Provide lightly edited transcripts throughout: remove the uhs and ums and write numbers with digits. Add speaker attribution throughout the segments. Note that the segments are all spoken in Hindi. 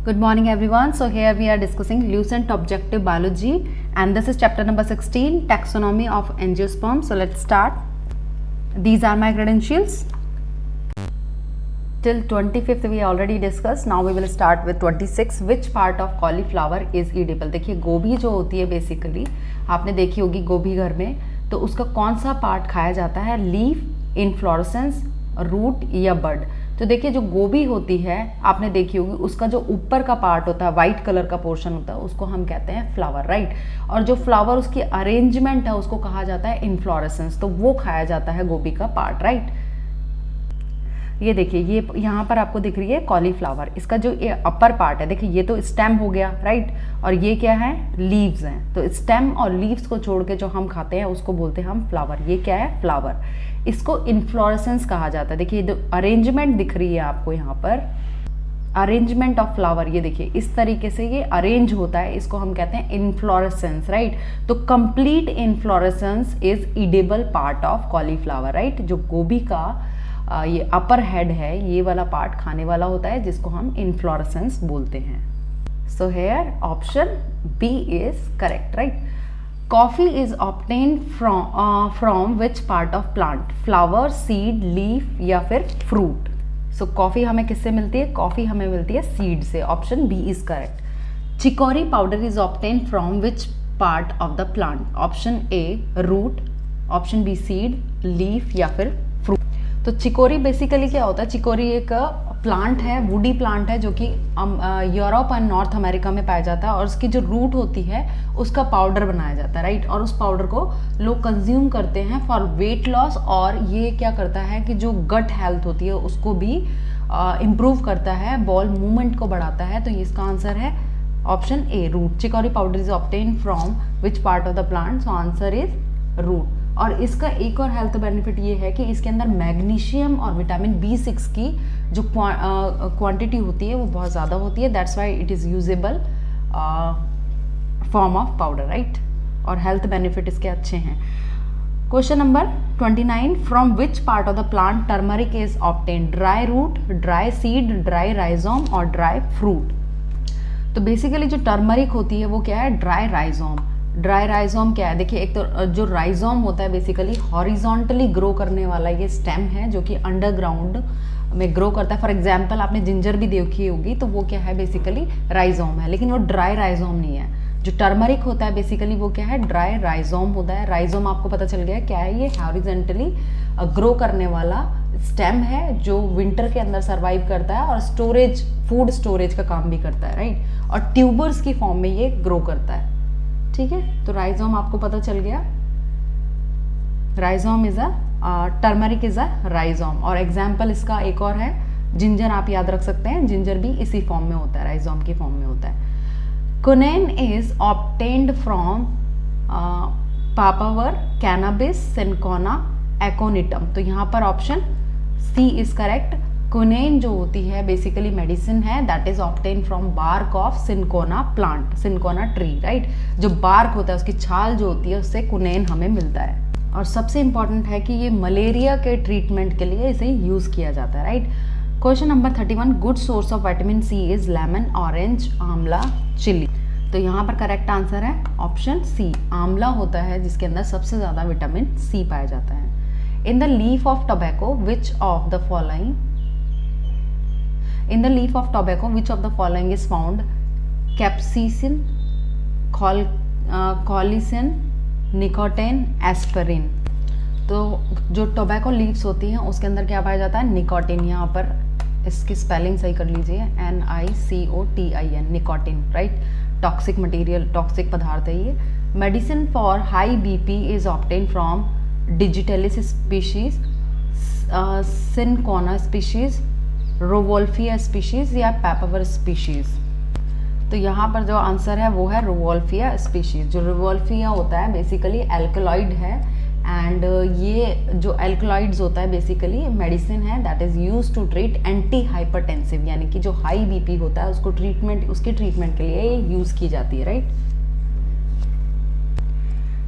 Speaker 1: Good morning everyone. So here we are discussing Lucent Objective Biology and this is chapter number 16, Taxonomy of Angiosperm. So let's start. These are my credentials. Till 25th we already discussed. Now we will start with 26. Which part of cauliflower is edible? देखिए गोभी जो होती है बेसिकली आपने देखी होगी गोभी घर में, तो उसका कौन सा पार्ट खाया जाता है? लीफ, इनफ्लोरेसेंस, रूट या बड? तो देखिए जो गोभी होती है आपने देखी होगी उसका जो ऊपर का पार्ट होता है वाइट कलर का पोर्शन होता है उसको हम कहते हैं फ्लावर, राइट। और जो फ्लावर उसकी अरेंजमेंट है उसको कहा जाता है इनफ्लोरेसेंस, तो वो खाया जाता है गोभी का पार्ट, राइट। ये देखिए ये यहाँ पर आपको दिख रही है कॉलीफ्लावर, इसका जो ये अपर पार्ट है देखिए ये तो स्टेम हो गया, राइट, और ये क्या है? लीव्स हैं। तो स्टेम और लीव्स को छोड़ के जो हम खाते हैं उसको बोलते हैं हम फ्लावर। ये क्या है? फ्लावर। इसको इन्फ्लोरेसेंस कहा जाता है। देखिए जो अरेंजमेंट दिख रही है आपको यहाँ पर, अरेंजमेंट ऑफ फ्लावर, ये देखिए इस तरीके से ये अरेंज होता है, इसको हम कहते हैं इन्फ्लोरेसेंस, राइट। तो complete inflorescence is edible part of cauliflower, right. जो गोभी का ये अपर हेड है ये वाला पार्ट खाने वाला होता है जिसको हम इन्फ्लोरेसेंस बोलते हैं। So here option B is correct, right. Coffee is obtained from which part of plant? Flower, seed, leaf या फिर फ्रूट? सो कॉफी हमें किससे मिलती है? कॉफी हमें मिलती है सीड से। Option B is correct. Chicory powder is obtained from which part of the plant? Option A root, option B seed, leaf या फिर फ्रूट? तो चिकोरी बेसिकली क्या होता है? चिकोरी एक प्लांट है, वुडी प्लांट है जो कि यूरोप एंड नॉर्थ अमेरिका में पाया जाता है और उसकी जो रूट होती है उसका पाउडर बनाया जाता है, राइट। और उस पाउडर को लोग कंज्यूम करते हैं फॉर वेट लॉस, और ये क्या करता है कि जो गट हेल्थ होती है उसको भी इम्प्रूव करता है, बॉल मूवमेंट को बढ़ाता है। तो इसका आंसर है option A root. Chicory powder is obtain from which part of the plant? So answer is root. और इसका एक और हेल्थ बेनिफिट ये है कि इसके अंदर मैग्नीशियम और विटामिन B6 की जो क्वांटिटी होती है वो बहुत ज़्यादा होती है, that's why it is usable form of powder, right. और हेल्थ बेनिफिट इसके अच्छे हैं। Question number 29, from which part of the plant turmeric is obtain? Dry root, dry seed, dry rhizome और ड्राई फ्रूट? तो बेसिकली जो टर्मरिक होती है वो क्या है? Dry rhizome. ड्राई राइजोम क्या है? देखिए एक तो जो राइजोम होता है बेसिकली हॉरिजॉन्टली ग्रो करने वाला ये स्टेम है जो कि अंडरग्राउंड में ग्रो करता है। फॉर एग्जांपल आपने जिंजर भी देखी होगी, तो वो क्या है? बेसिकली राइजोम है, लेकिन वो ड्राई राइजोम नहीं है। जो टर्मरिक होता है बेसिकली वो क्या है? ड्राई राइजोम होता है। राइजोम आपको पता चल गया क्या है? ये हॉरिजॉन्टली ग्रो करने वाला स्टेम है जो विंटर के अंदर सर्वाइव करता है और स्टोरेज, फूड स्टोरेज का काम भी करता है, राइट। और ट्यूबर्स की फॉर्म में ये ग्रो करता है, ठीक है। तो राइजोम आपको पता चल गया, rhizome is a turmeric is a rhizome. और एग्जाम्पल इसका एक और है जिंजर, आप याद रख सकते हैं, जिंजर भी इसी फॉर्म में होता है, राइजोम की फॉर्म में होता है। Quinine is obtained from papaver, cannabis, cinchona, aconitum? तो यहाँ पर option C is correct. Quinine जो होती है बेसिकली मेडिसिन है, that is obtain from bark of cinchona plant, cinchona tree, right. जो बार्क होता है उसकी छाल जो होती है उससे क्विनेन हमें मिलता है। और सबसे इंपॉर्टेंट है कि ये मलेरिया के ट्रीटमेंट के लिए इसे यूज किया जाता है, राइट। Question number 31, good source of vitamin C is lemon, orange, amla, chilli? तो यहाँ पर करेक्ट आंसर है ऑप्शन सी, आंवला होता है जिसके अंदर सबसे ज्यादा विटामिन सी पाया जाता है। In the leaf of tobacco which of the following? In the leaf of tobacco, which of the following is found? Capsaicin, colicin, nicotine, aspirin? तो जो टोबैको लीव्स होती हैं उसके अंदर क्या पाया जाता है? निकोटिन। यहाँ पर इसकी स्पेलिंग सही कर लीजिए, NICOTIN, nicotine, right. Toxic material, toxic पदार्थ है ये। Medicine for high BP is obtain from digitalis species, cinchona species, rauvolfia species या पापावर स्पीशीज? तो यहाँ पर जो आंसर है वो है रोवोल्फिया स्पीशीज। जो रोवोल्फिया होता है बेसिकली एल्कलॉइड है, एंड ये जो एल्कलॉइड्स होता है बेसिकली मेडिसिन है that is use to treat antihypertensive, यानी कि जो हाई BP होता है उसको ट्रीटमेंट, उसके ट्रीटमेंट के लिए यूज की जाती है, right.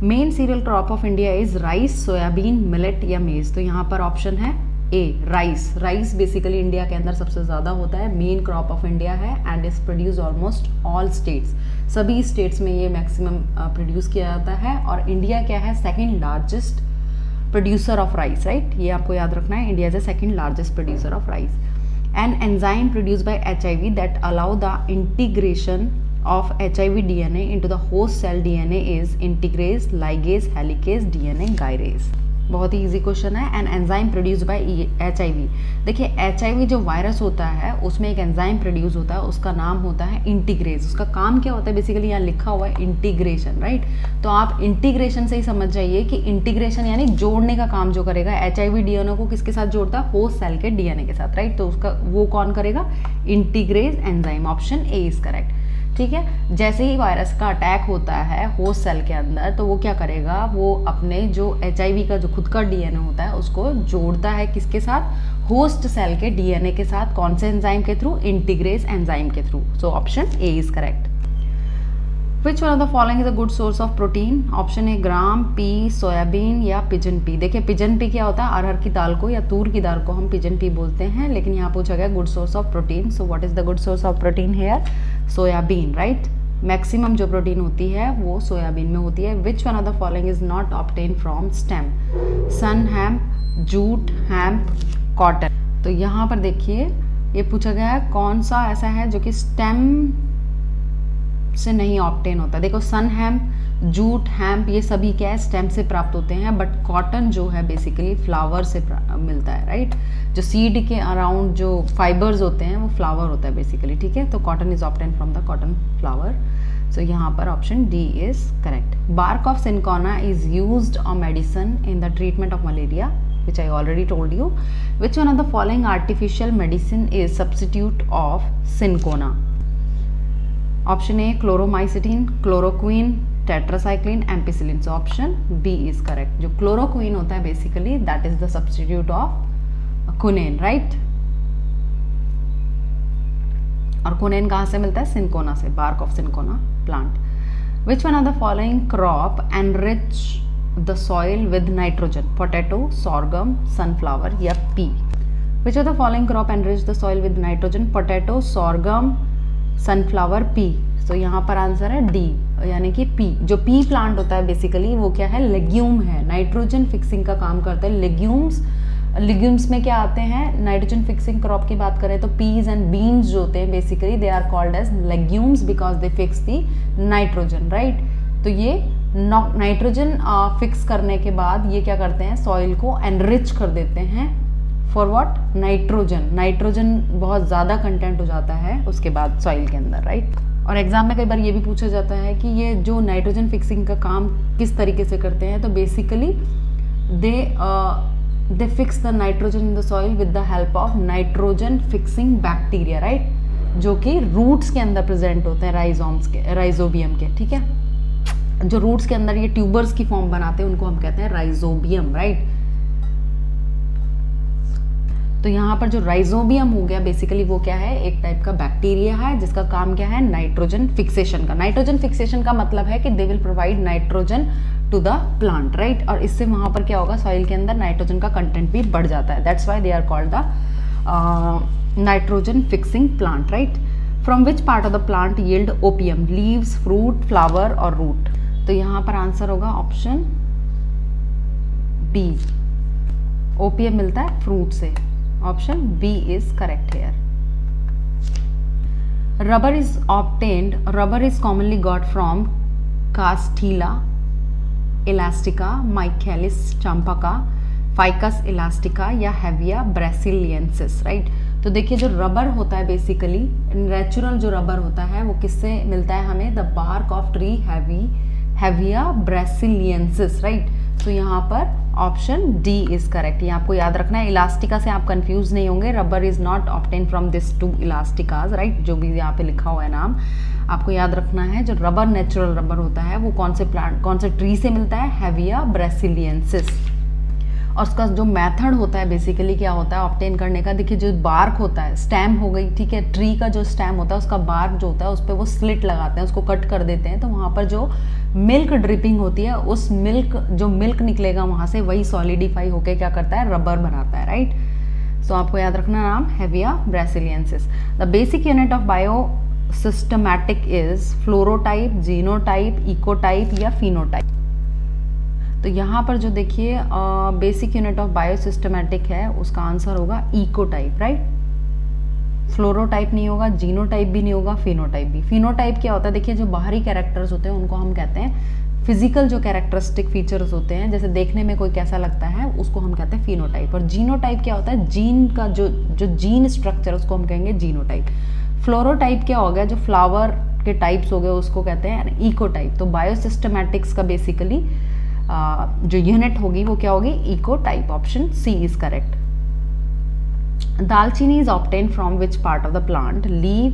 Speaker 1: Main cereal crop of India is rice, soybean, millet या मेज? तो यहाँ पर ऑप्शन है ए राइस। राइस बेसिकली इंडिया के अंदर सबसे ज़्यादा होता है, मेन क्रॉप ऑफ इंडिया है and is produce almost all states, सभी स्टेट्स में ये मैक्सिमम प्रोड्यूस किया जाता है। और इंडिया क्या है, second largest producer of rice, right, ये आपको याद रखना है, India is the second largest producer of rice. An enzyme produced by HIV that allow the integration of HIV DNA into the host cell DNA is integrase, ligase, helicase, DNA gyrase। बहुत ही इजी क्वेश्चन है। An enzyme produce by HIV, देखिए HIV जो वायरस होता है उसमें एक एंजाइम प्रोड्यूस होता है, उसका नाम होता है इंटीग्रेज। उसका काम क्या होता है, बेसिकली यहाँ लिखा हुआ है इंटीग्रेशन, राइट। तो आप इंटीग्रेशन से ही समझ जाइए कि इंटीग्रेशन यानी जोड़ने का काम जो करेगा। HIV DNA को किसके साथ जोड़ता है, होस्ट सेल के DNA के साथ, राइट। तो उसका वो कौन करेगा, integrase enzyme, option A is correct, ठीक है। जैसे ही वायरस का अटैक होता है होस्ट सेल के अंदर, तो वो क्या करेगा, वो अपने जो HIV का जो खुद का DNA होता है उसको जोड़ता है किसके साथ, होस्ट सेल के DNA के साथ, कौन से एंजाइम के थ्रू, इंटीग्रेज एंजाइम के through. So option A is correct. Which one of the following is a good source of protein, option A gram, P, soybean या पिजन पी। देखिए पिजन पी क्या होता है, अरहर की दाल को या तूर की दाल को हम पिजन पी बोलते हैं, लेकिन यहाँ पूछा गया good source of protein. So what is the good source of protein here, soybean, right. Maximum जो प्रोटीन होती है वो सोयाबीन में होती है। Which one of the following is not obtain from stem, sunn hemp, jute, hemp, cotton. तो यहाँ पर देखिए ये पूछा गया है कौन सा ऐसा है जो कि स्टेम से नहीं ऑब्टेन होता। देखो सन हैम्प, जूट, हैम्प ये सभी क्या है, स्टेम से प्राप्त होते हैं, बट कॉटन जो है बेसिकली फ्लावर से मिलता है, राइट। जो सीड के अराउंड जो फाइबर्स होते हैं वो फ्लावर होता है बेसिकली, ठीक है। तो cotton is obtain from the cotton flower. So यहाँ पर option D is correct. Bark of cinchona is used on medicine in the treatment of malaria, which I already told you. Which one of the following artificial medicine is substitute of cinchona? Option A chloromycetin, chloroquine, tetracycline, ampicillin. So option B is correct. जो chloroquine होता है basically that is the substitute of quinine, right? और quinine कहाँ से मिलता है, cinchona से, bark of cinchona plant. Which one of the following crop enrich the soil with nitrogen, potato, sorghum, sunflower या pea? Which of the following crop enrich the soil with nitrogen, potato, sorghum, sunflower, pea? तो यहाँ पर आंसर है डी, यानी कि पी। जो पी प्लांट होता है बेसिकली वो क्या है, लेग्यूम है, नाइट्रोजन फिक्सिंग का काम करता है। लेग्यूम्स में क्या आते हैं, नाइट्रोजन फिक्सिंग क्रॉप की बात करें तो पीज एंड बीन्स जो होते हैं basically they are called as legumes because they fix the nitrogen, right. तो ये नाइट्रोजन फिक्स करने के बाद ये क्या करते हैं, सॉइल को एनरिच कर देते हैं फॉर व्हाट, नाइट्रोजन। नाइट्रोजन बहुत ज़्यादा कंटेंट हो जाता है उसके बाद सॉइल के अंदर, राइट। और एग्जाम में कई बार ये भी पूछा जाता है कि ये जो नाइट्रोजन फिक्सिंग का काम किस तरीके से करते हैं, तो basically they fix the nitrogen in the soil with the help of nitrogen fixing bacteria, right, जो कि रूट्स के अंदर प्रेजेंट होते हैं, राइजोबियम के, ठीक है। जो रूट्स के अंदर ये ट्यूबर्स की फॉर्म बनाते हैं उनको हम कहते हैं राइजोबियम, राइट। तो यहाँ पर जो राइजोबियम हो गया बेसिकली वो क्या है, एक टाइप का बैक्टीरिया है जिसका काम क्या है, नाइट्रोजन फिक्सेशन का। नाइट्रोजन फिक्सेशन का मतलब है कि they will provide nitrogen to the plant, right. और इससे वहाँ पर क्या होगा, सॉइल के अंदर नाइट्रोजन का कंटेंट भी बढ़ जाता है। That's why they are called the nitrogen fixing plant, right. From which part of the plant yield opium, leaves, fruit, flower और रूट? तो यहाँ पर आंसर होगा ऑप्शन बी, ओपियम मिलता है फ्रूट से। Option B is correct here. Rubber is commonly got from castilla elastica, michelia champaca, ficus elastica या हेविया ब्रासिलियंसिस, राइट। तो देखिए जो रबर होता है बेसिकली नेचुरल जो रबर होता है वो किससे मिलता है हमें, the bark of tree Hevea brasiliensis, right. तो यहाँ पर ऑप्शन डी इज करेक्ट। ये आपको याद रखना है, इलास्टिका से आप कंफ्यूज नहीं होंगे। Rubber is not obtain from this two elasticas, right, जो भी यहाँ पे लिखा हुआ है नाम आपको याद रखना है। जो रबर नेचुरल रबर होता है वो कौन से ट्री से मिलता है, हेविया ब्रासिलियंसिस। और उसका जो मेथड होता है बेसिकली क्या होता है ऑब्टेन करने का, देखिए जो बार्क होता है, स्टेम हो गई, ठीक है, ट्री का जो स्टेम होता है उसका बार्क जो होता है उस पर वो स्लिट लगाते हैं, उसको कट कर देते हैं, तो वहाँ पर जो मिल्क ड्रिपिंग होती है उस मिल्क निकलेगा वहाँ से, वही सॉलिडिफाई होकर क्या करता है, रबर बनाता है, राइट। सो आपको याद रखना नाम hevea brasiliensis. The basic unit of bio systematic is florotype, genotype, ecotype या फिनोटाइप। तो यहाँ पर जो देखिए basic unit of bio systematic है उसका आंसर होगा इकोटाइप, राइट। फ्लोरोटाइप नहीं होगा, जीनोटाइप भी नहीं होगा, फिनोटाइप भी। फिनोटाइप क्या होता है, देखिए जो बाहरी कैरेक्टर्स होते हैं उनको हम कहते हैं फिजिकल, जो कैरेक्टरिस्टिक फीचर्स होते हैं जैसे देखने में कोई कैसा लगता है उसको हम कहते हैं फिनोटाइप। और जीनोटाइप क्या होता है, जीन का जो जीन स्ट्रक्चर उसको हम कहेंगे जीनोटाइप। फ्लोरोटाइप क्या हो गया, जो फ्लावर के टाइप्स हो गए उसको कहते हैं इकोटाइप। तो बायोसिस्टमैटिक्स का बेसिकली जो यूनिट होगी वो क्या होगी, ecotype. Option C is correct. Dalchini is obtain from which part of the plant, leave,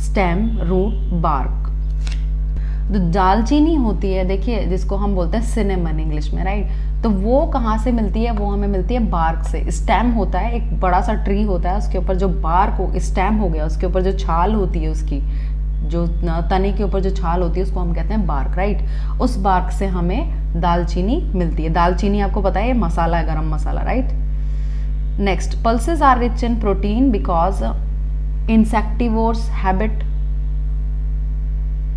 Speaker 1: stem, root, bark. जो दालचीनी होती है देखिए जिसको हम बोलते हैं सिनेमन इंग्लिश में, राइट, तो वो कहाँ से मिलती है, वो हमें मिलती है बार्क से। स्टेम होता है, एक बड़ा सा ट्री होता है, उसके ऊपर जो बार्क हो, स्टेम हो गया, उसके ऊपर जो छाल होती है, उसकी जो तने के ऊपर जो छाल होती है उसको हम कहते हैं बार्क, राइट। उस बार्क से हमें दालचीनी मिलती है। दालचीनी आपको पता है मसाला है, garam masala, right. Next, pulses are rich in protein because insectivores habit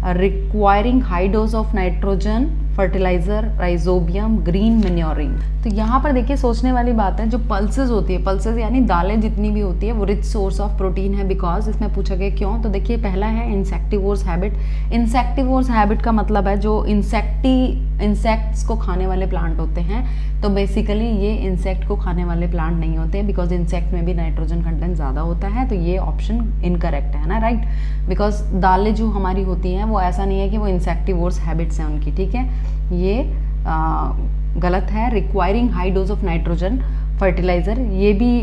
Speaker 1: requiring high dose of nitrogen, fertilizer, rhizobium, green manuring. तो यहाँ पर देखिए सोचने वाली बात है, जो पल्सेस होती है, पल्सेस यानी दालें जितनी भी होती है वो रिच सोर्स ऑफ प्रोटीन है बिकॉज, इसमें पूछा गया क्यों, तो देखिए पहला है इंसेक्टिवोर्स हैबिट। इंसेक्टिवोर्स हैबिट का मतलब है जो इंसेक्ट्स को खाने वाले प्लांट होते हैं, तो बेसिकली ये इंसेक्ट को खाने वाले प्लांट नहीं होते हैं बिकॉज इंसेक्ट में भी नाइट्रोजन कंटेंट ज़्यादा होता है, तो ये ऑप्शन इनकरेक्ट है ना, राइट। बिकॉज दालें जो हमारी होती हैं वो ऐसा नहीं है कि वो इंसेक्टिवोर्स हैबिट्स हैं उनकी, ठीक है, ये गलत है। Requiring high dose of nitrogen, fertiliser, ये भी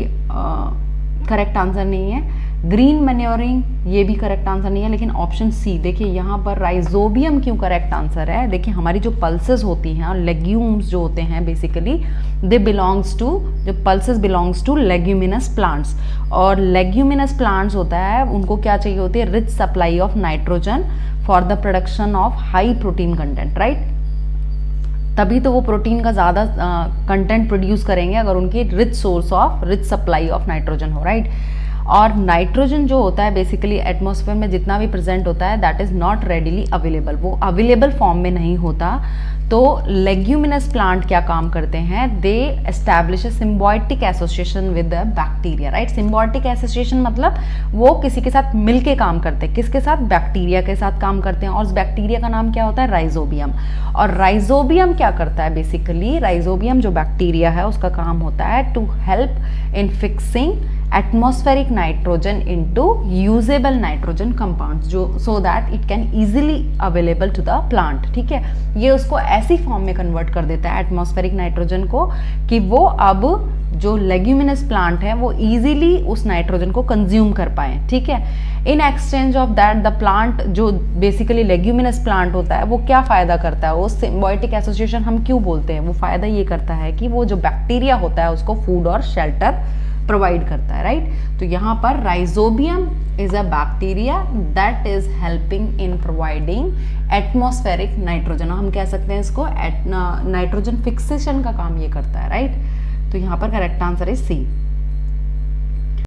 Speaker 1: करेक्ट आंसर नहीं है। ग्रीन मैन्योरिंग ये भी करेक्ट आंसर नहीं है, लेकिन ऑप्शन सी देखिए यहाँ पर राइजोबियम क्यों करेक्ट आंसर है। देखिए हमारी जो पल्सेस होती हैं और लेग्यूम्स जो होते हैं बेसिकली दे बिलोंग्स टू, जो pulses belongs to leguminous plants, और लेग्यूमिनस प्लांट्स होता है उनको क्या चाहिए होती है, rich supply of nitrogen for the production of high protein content, right. तभी तो वो प्रोटीन का ज़्यादा कंटेंट प्रोड्यूस करेंगे अगर उनकी rich source of, rich supply of nitrogen हो, राइट। और नाइट्रोजन जो होता है बेसिकली एटमॉस्फेयर में जितना भी प्रेजेंट होता है that is not readily available, वो अवेलेबल फॉर्म में नहीं होता। तो लेग्यूमिनस प्लांट क्या काम करते हैं, they establish a symbiotic association with the bacteria, right. Symbiotic association मतलब वो किसी के साथ मिलके काम करते हैं, किसके साथ, बैक्टीरिया के साथ काम करते हैं, और उस बैक्टीरिया का नाम क्या होता है, राइजोबियम। और राइजोबियम क्या करता है, बेसिकली राइजोबियम जो बैक्टीरिया है उसका काम होता है to help in fixing atmospheric nitrogen into usable nitrogen compounds, जो so that it can easily available to the plant, ठीक है। ये उसको ऐसी फॉर्म में कन्वर्ट कर देता है एटमॉस्फेरिक नाइट्रोजन को कि वो अब जो लेग्यूमिनस प्लांट है वो इजीली उस नाइट्रोजन को कंज्यूम कर पाए, ठीक है। In exchange of that the plant, जो बेसिकली लेग्यूमिनस प्लांट होता है वो क्या फायदा करता है, वो सिम्बायोटिक एसोसिएशन हम क्यों बोलते हैं, वो फायदा ये करता है कि वो जो बैक्टीरिया होता है उसको फूड और शेल्टर प्रोवाइड करता है, राइट। तो यहाँ पर rhizobium is a bacteria that is helping in providing atmospheric nitrogen, हम कह सकते हैं इसको नाइट्रोजन फिक्सेशन का काम ये करता है, राइट। तो यहाँ पर करेक्ट आंसर इज सी।